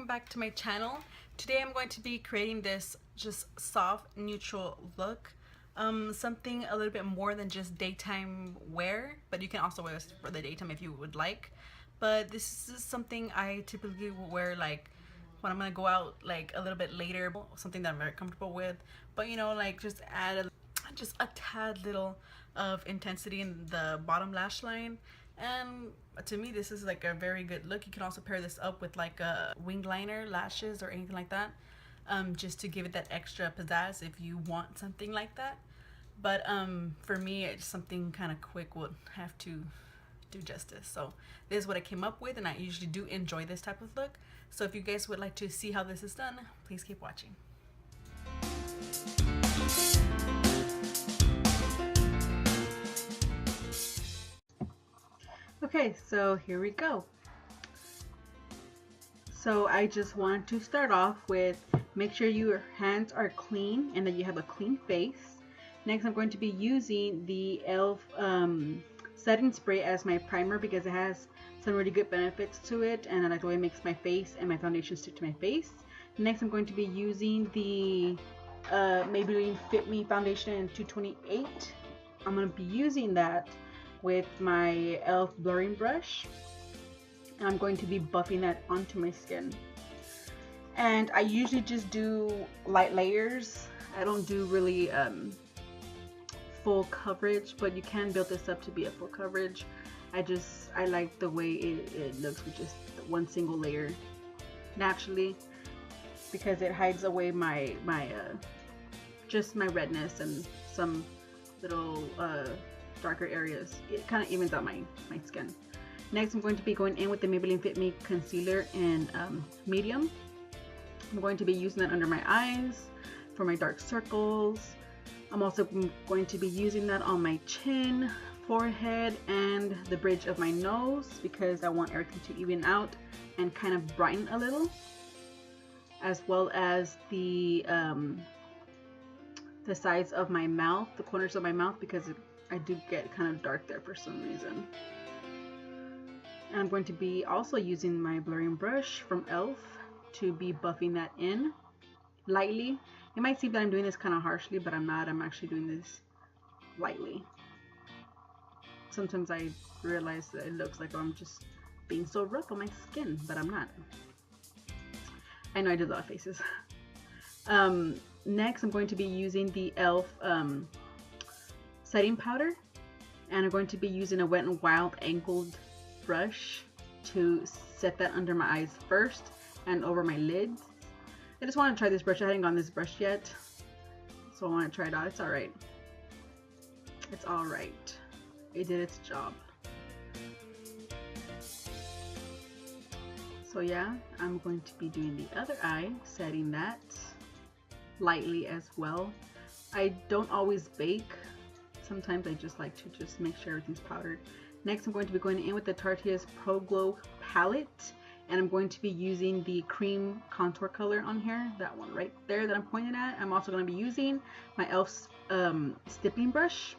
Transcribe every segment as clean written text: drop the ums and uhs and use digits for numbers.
welcome back to my channel. Today I'm going to be creating this just soft neutral look, something a little bit more than just daytime wear, but you can also wear this for the daytime if you would like. But this is something I typically will wear like when I'm gonna go out like a little bit later, something that I'm very comfortable with, but you know, like just add just a tad little of intensity in the bottom lash line. And to me, this is like a very good look. You can also pair this up with like a wing liner, lashes, or anything like that, just to give it that extra pizzazz if you want something like that. But for me, it's something kind of quick would have to do justice. So this is what I came up with, and I usually do enjoy this type of look. So if you guys would like to see how this is done, please keep watching. Okay, so here we go. So I just want to start off with make sure your hands are clean and that you have a clean face. Next, I'm going to be using the e.l.f. setting spray as my primer because it has some really good benefits to it, and I like the way it makes my face and my foundation stick to my face. Next, I'm going to be using the Maybelline Fit Me foundation in 228. I'm going to be using that with my e.l.f. blurring brush, and I'm going to be buffing that onto my skin. And I usually just do light layers. I don't do really full coverage, but you can build this up to be a full coverage. I like the way it looks with just one single layer naturally, because it hides away my just my redness and some little darker areas. It kind of evens out my skin. Next, I'm going to be going in with the Maybelline Fit Me concealer in medium. I'm going to be using that under my eyes for my dark circles. I'm also going to be using that on my chin, forehead, and the bridge of my nose because I want everything to even out and kind of brighten a little, as well as the sides of my mouth, the corners of my mouth, because I do get kind of dark there for some reason. And I'm going to be also using my blurring brush from e.l.f. to be buffing that in lightly. It might seem that I'm doing this kind of harshly, but I'm not. I'm actually doing this lightly. Sometimes I realize that it looks like I'm just being so rough on my skin, but I'm not. I know I did a lot of faces. Next, I'm going to be using the e.l.f. setting powder, and I'm going to be using a Wet n Wild angled brush to set that under my eyes first and over my lids. I just want to try this brush. I haven't gotten this brush yet, so I want to try it out. It's alright. It's alright. It did its job. So yeah, I'm going to be doing the other eye, setting that lightly as well. I don't always bake. Sometimes I just like to just make sure everything's powdered. Next, I'm going to be going in with the Tarte's Pro Glow palette, and I'm going to be using the cream contour color on here, that one right there that I'm pointing at. I'm also going to be using my e.l.f. stippling brush,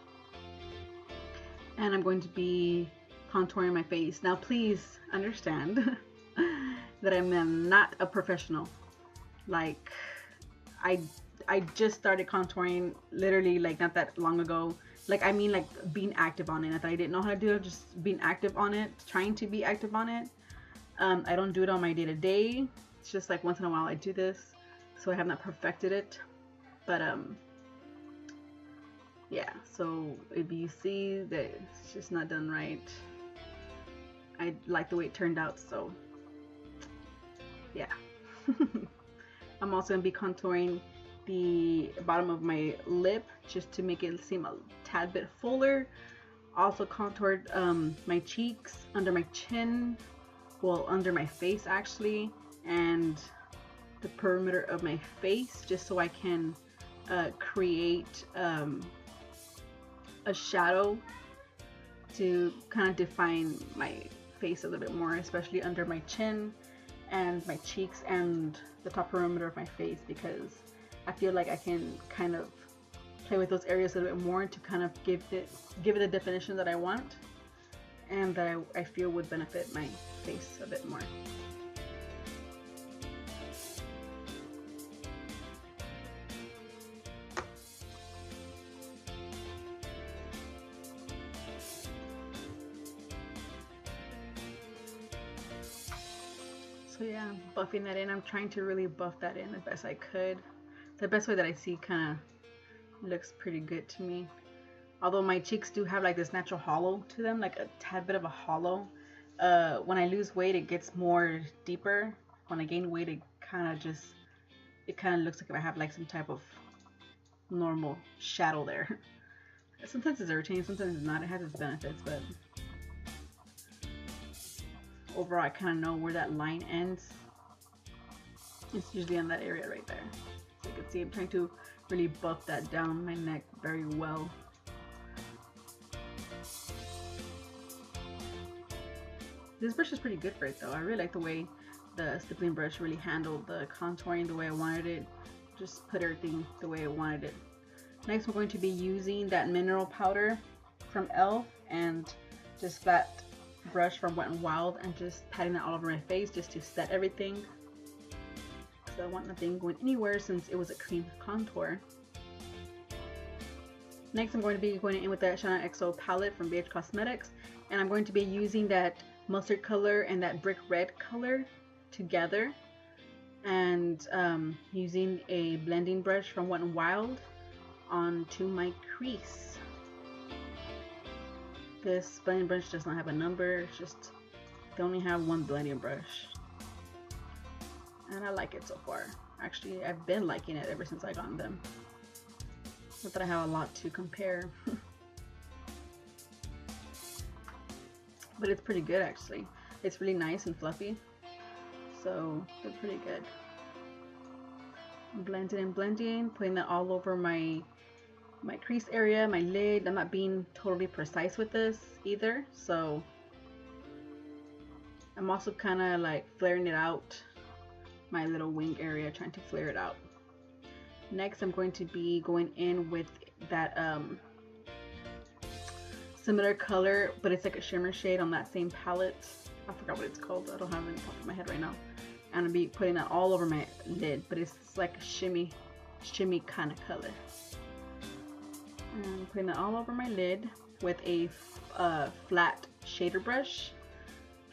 and I'm going to be contouring my face. Now please understand that I'm not a professional. Like I just started contouring literally like not that long ago. Like I mean like being active on it. I thought I didn't know how to do it, just being active on it, trying to be active on it. I don't do it on my day-to-day. It's just like once in a while I do this, so I have not perfected it. But yeah, so if you see that it's just not done right, I like the way it turned out, so yeah. I'm also going to be contouring the bottom of my lip just to make it seem a tad bit fuller. Also contoured my cheeks, under my chin, well, under my face actually, and the perimeter of my face, just so I can create a shadow to kind of define my face a little bit more, especially under my chin and my cheeks and the top perimeter of my face, because I feel like I can kind of play with those areas a little bit more to kind of give it the definition that I want and that I feel would benefit my face a bit more. So yeah, buffing that in. I'm trying to really buff that in the best I could. The best way that I see kind of looks pretty good to me. Although my cheeks do have like this natural hollow to them, like a tad bit of a hollow. When I lose weight, it gets more deeper. When I gain weight, it kind of looks like if I have like some type of normal shadow there. Sometimes it's irritating, sometimes it's not. It has its benefits, but overall I kind of know where that line ends. It's usually on that area right there. So you can see I'm trying to really buff that down my neck very well. This brush is pretty good for it though. I really like the way the stippling brush really handled the contouring the way I wanted it. Just put everything the way I wanted it. Next we're going to be using that mineral powder from e.l.f. and just flat brush from Wet n Wild and just patting it all over my face just to set everything. So I want nothing going anywhere since it was a cream contour. Next I'm going to be going in with that Chanel XO palette from BH Cosmetics, and I'm going to be using that mustard color and that brick red color together, and using a blending brush from Wet n Wild onto my crease. This blending brush does not have a number, it's just they only have one blending brush, and I like it so far. Actually, I've been liking it ever since I got them. Not that I have a lot to compare. But it's pretty good actually. It's really nice and fluffy, so they're pretty good. Blending and blending, putting that all over my crease area, my lid. I'm not being totally precise with this either, so I'm also kind of like flaring it out, my little wing area, trying to flare it out. Next I'm going to be going in with that similar color, but it's like a shimmer shade on that same palette. I forgot what it's called. I don't have it in the top of my head right now. And I'm gonna be putting that all over my lid, but it's like a shimmy kind of color. And I'm putting that all over my lid with a flat shader brush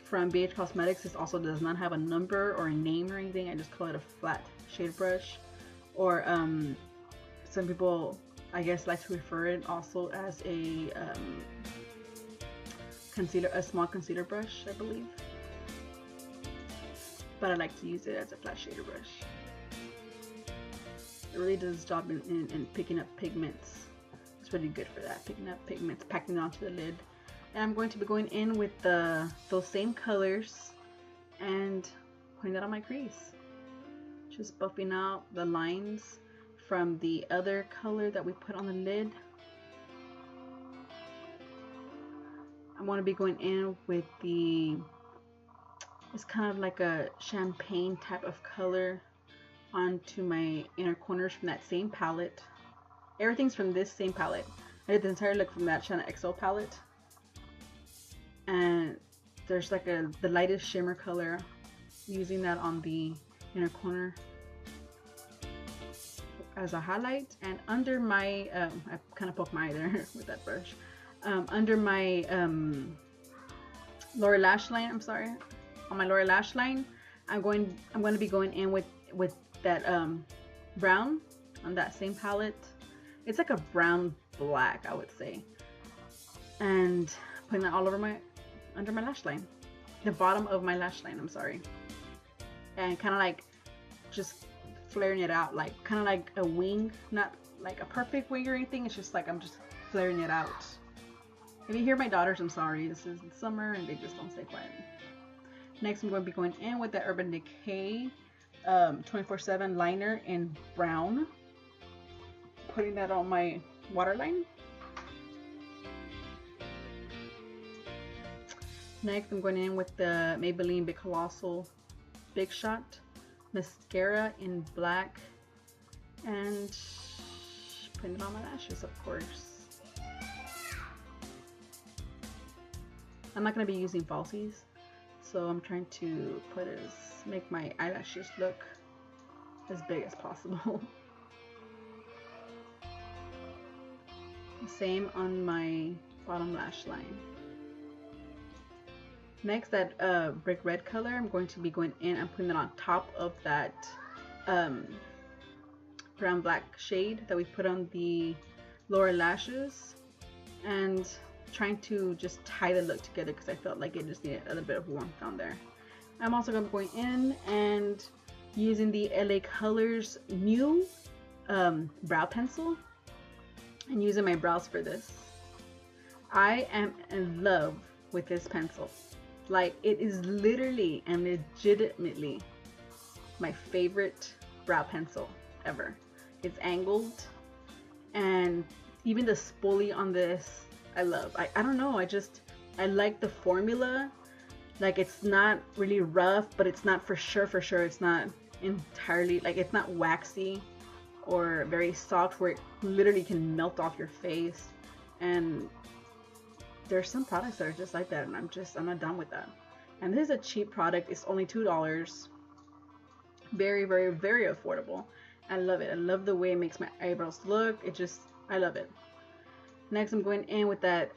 from BH Cosmetics. This also does not have a number or a name or anything. I just call it a flat shader brush. Or some people, I guess, like to refer it also as a concealer, a small concealer brush, I believe. But I like to use it as a flat shader brush. It really does its job in picking up pigments. It's really good for that, picking up pigments, packing it onto the lid. And I'm going to be going in with those same colors and putting that on my crease. Just buffing out the lines from the other color that we put on the lid. I want to be going in with it's kind of like a champagne type of color onto my inner corners from that same palette. Everything's from this same palette. I did the entire look from that Chanel XO palette. And there's like the lightest shimmer color, using that on the inner corner as a highlight. And under my I kind of poked my eye there with that brush. Under my lower lash line, on my lower lash line, I'm going to be going in with that brown on that same palette. It's like a brown black, I would say, and putting that all over under my lash line, the bottom of my lash line, and kind of like just flaring it out, like kind of like a wing, not like a perfect wing or anything. It's just like I'm just flaring it out. If you hear my daughters, I'm sorry. This is summer and they just don't stay quiet. Next, I'm going to be going in with the Urban Decay 24/7 liner in brown. Putting that on my waterline. Next, I'm going in with the Maybelline Big Colossal Big Shot mascara in black, and putting it on my lashes, of course. I'm not going to be using falsies, so I'm trying to make my eyelashes look as big as possible. Same on my bottom lash line. Next, that brick red color, I'm going to be going in and putting it on top of that um, brown black shade that we put on the lower lashes, and trying to just tie the look together because I felt like it just needed a little bit of warmth down there. I'm also going to be going in and using the LA Colors new brow pencil and using my brows for this. I am in love with this pencil. Like, it is literally and legitimately my favorite brow pencil ever. It's angled, and even the spoolie on this I love. I don't know, I like the formula. Like, it's not really rough, but it's not for sure it's not entirely, like, it's not waxy or very soft where it literally can melt off your face. And there's some products that are just like that, and I'm not done with that. And this is a cheap product. It's only $2. Very, very, very affordable. I love it. I love the way it makes my eyebrows look. I love it. Next, I'm going in with that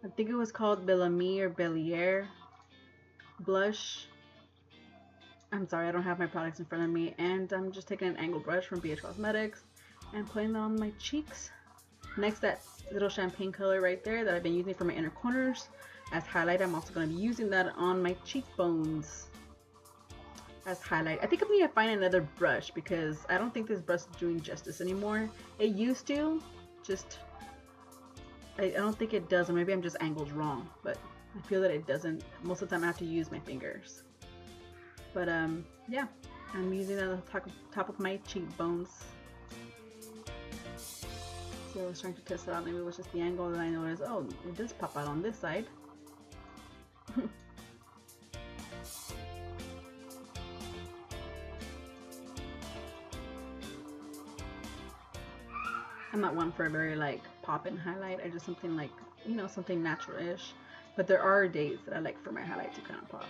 I think it was called Bellamy or Belliere blush. I'm sorry, I don't have my products in front of me. And I'm just taking an angled brush from BH Cosmetics and putting it on my cheeks. Next, that little champagne color right there that I've been using for my inner corners as highlight. I'm also going to be using that on my cheekbones as highlight. I think I'm going to find another brush because I don't think this brush is doing justice anymore. It used to, I don't think it does, or maybe I'm just angled wrong, but I feel that it doesn't. Most of the time I have to use my fingers. But yeah, I'm using it on the top of my cheekbones. So I was trying to test it out. Maybe it was just the angle, and I noticed, oh, it does pop out on this side. I'm not one for a very like pop-in highlight. I just something like, you know, something natural-ish. But there are days that I like for my highlight to kind of pop.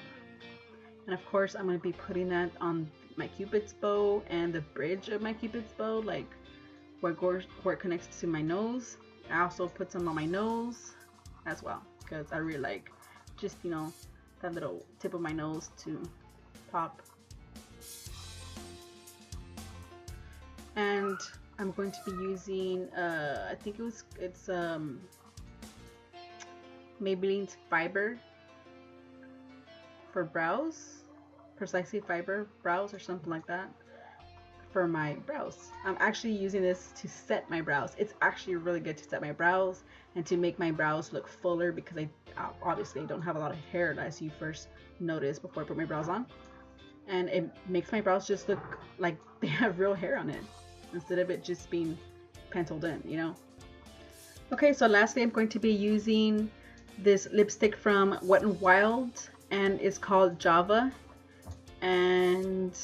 And of course, I'm going to be putting that on my Cupid's bow and the bridge of my Cupid's bow, like where it connects to my nose. I also put some on my nose as well because I really like just, you know, that little tip of my nose to pop. And I'm going to be using I think it's Maybelline's Fiber for brows, Precisely Fiber brows or something like that, for my brows. I'm actually using this to set my brows. It's actually really good to set my brows and to make my brows look fuller because I obviously don't have a lot of hair, as you first noticed before I put my brows on. And it makes my brows just look like they have real hair on it instead of it just being penciled in, you know? Okay, so lastly, I'm going to be using this lipstick from Wet n Wild, and it's called Java. And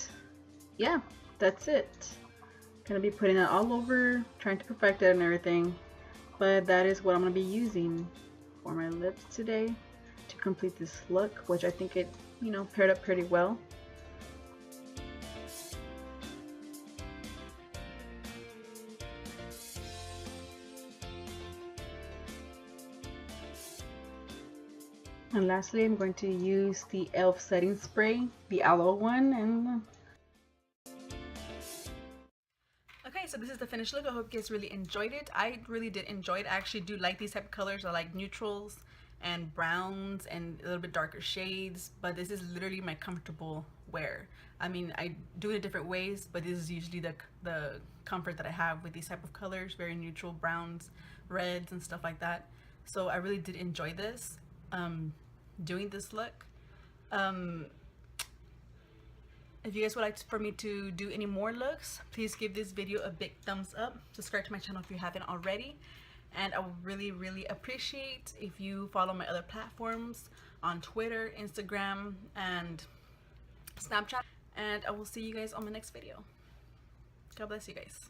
yeah, that's it. Gonna be putting it all over, trying to perfect it and everything. But that is what I'm gonna be using for my lips today to complete this look, which I think it, you know, paired up pretty well. And lastly, I'm going to use the e.l.f. setting spray, the aloe one, and okay, so this is the finished look. I hope you guys really enjoyed it. I really did enjoy it. I actually do like these type of colors. I like neutrals and browns and a little bit darker shades, but this is literally my comfortable wear. I mean, I do it in different ways, but this is usually the comfort that I have with these type of colors, very neutral browns, reds, and stuff like that. So I really did enjoy this. Doing this look. If you guys would like for me to do any more looks, please give this video a big thumbs up. Subscribe to my channel if you haven't already. And I would really, really appreciate if you follow my other platforms on Twitter, Instagram, and Snapchat. And I will see you guys on my next video. God bless you guys.